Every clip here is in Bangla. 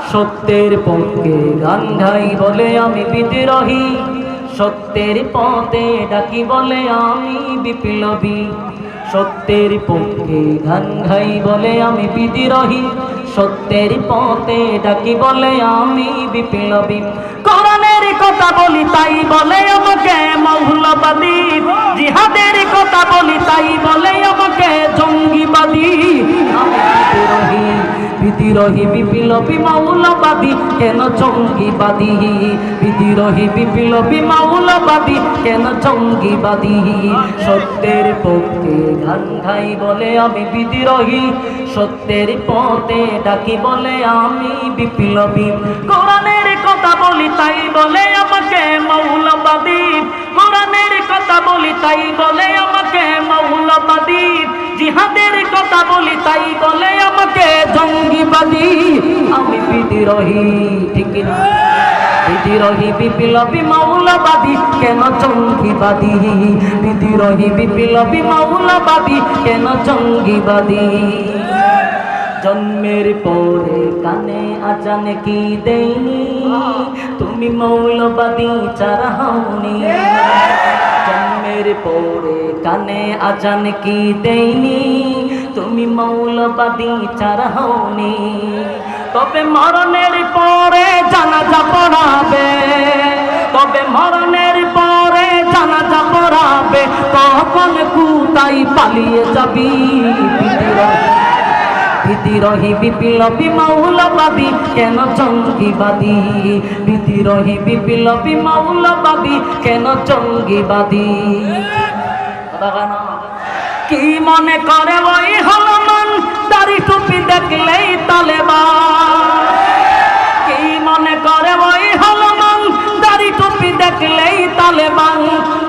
সত্যের পক্ষে গান গাই বলে আমি বিদ্রোহী, সত্যের পথে ডাকি বলে আমি বিপ্লবী। সত্যের পক্ষে গান গাই বলে আমি বিদ্রোহী, সত্যের পথে ডাকি বলে আমি বিপ্লবী। কোরআনের কথা বলি তাই বলে আমাকে মৌলবাদী, জিহাদের কথা বলি তাই বলে আমাকে জঙ্গিবাদী। আমি বিদ্রোহী, বিদ্রোহী বিপ্লবী মৌলবাদী, কেন জঙ্গিবাদী? বিদ্রোহী বিপ্লবী মৌলবাদী, কেন জঙ্গিবাদী? সত্যের পক্ষে গান গাই বলে আমি বিদ্রোহী, সত্যের পথে ডাকি বলে আমি বিপ্লবী। কোরআনের কথা বলি তাই বলে আমাকে মৌলবাদী, কোরআনের কথা বলি তাই বলে আমাকে মৌলবাদী। জিহাদের কথা বলি তাই বলে আমাকে জঙ্গিবাদী। আমি বিদ্রোহী, ঠিক না? বিদ্রোহী বিপ্লবী মৌলবাদী, কেন জঙ্গিবাদী? বিদ্রোহী বিপ্লবী মৌলবাদী, কেন জঙ্গিবাদী? জন্মের পরে কানে আজান কি দেইনি, তুমি মৌলবাদী ছাড়া হওনি। জন্মের পরে কানে আজান কি দেইনি, তুমি মৌলবাদী ছাড়া হওনি। তবে মরণের পরে জানাজা পড়াবে, তবে মরণের পরে জানাজা পড়াবে, কখন কোথায় পালিয়ে যাবি? বিদ্রোহী বিপ্লবী মৌলবাদী, কেন জঙ্গিবাদী? বিদ্রোহী বিপ্লবী মৌলবাদী, কেন জঙ্গিবাদী? কি মনে করে ওই হলমান, দাড়ি টুপি দেখলেই তালেবান? কি মনে করে ওই হলমান, দাড়ি টুপি দেখলেই তালেবান?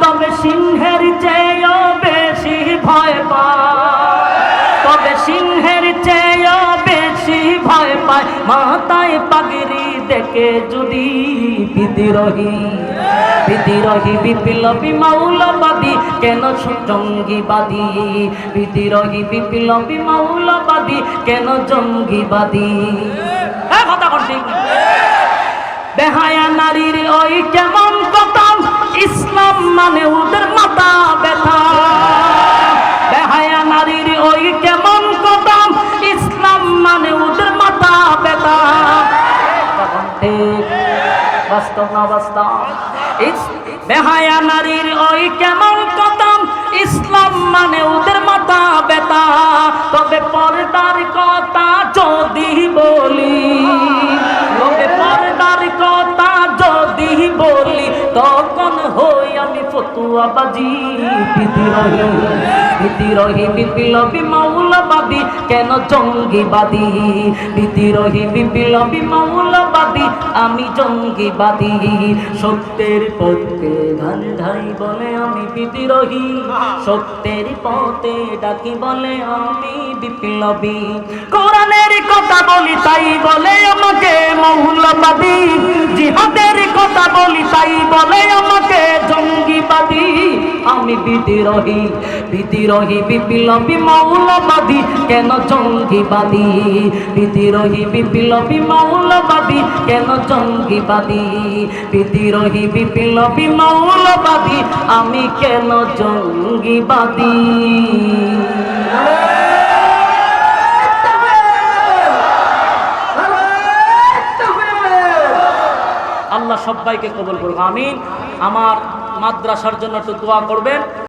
তবে সিংহের চেয়েও বেশি ভয় পায়, তবে সিংহের চেয়েও বেশি ভয় পায় মাথায় পাগড়ি দেখে যদি বিদ্রোহী। বিদ্রোহী বিপ্লবী মৌলবাদী, কেন জঙ্গিবাদী? বিদ্রোহী বিপ্লবী মৌলবাদী, কেন জঙ্গিবাদী? কথা ঠিক। বেহায়া নারীর ওই কেমন কথা, ইসলাম মানে ওদের মাথা ব্যথা। বেহায়া নারীর ওই কেমন কথা, ইসলাম মানে ওদের মাথা ব্যথা। ঠিক, বাস্তব না বাস্তব? বেহায়া নারীর ওই কেমন কথা, ইসলাম মানে ওদের মাথা ব্যথা। তবে পর্দার কথা যদি বলি, তবে পর্দার কথা যদি বলি, তখন হই আমি ফতুয়াবাজি। বিদ্রোহী বিদ্রোহী বিপ্লবী মৌলবাদী, কেন জঙ্গিবাদী? বিদ্রোহী বিপ্লবী মৌলবাদী, আমি জঙ্গিবাদী। সত্যের পথে গান গাই বলে আমি বিদ্রোহী, সত্যের পথে ডাকি বলে আমি বিপ্লবী। কোরআনের কথা বলি তাই বলে আমাকে মৌলবাদী, জিহাদের কথা বলি তাই বলে আমাকে জঙ্গিবাদী। আমি বিদ্রোহী, বিদ্রোহী বিপ্লবী মৌলবাদী, কেন জঙ্গিবাদী? বিদ্রোহী বিপ্লবী মৌলবাদী, কেন জঙ্গিবাদী? বিদ্রোহী বিপ্লবী মৌলবাদী, আমি কেন জঙ্গিবাদী? আল্লাহ সবাইকে কবুল করুন, আমিন। আমার মাদ্রাসার জন্য একটু দোয়া করবেন।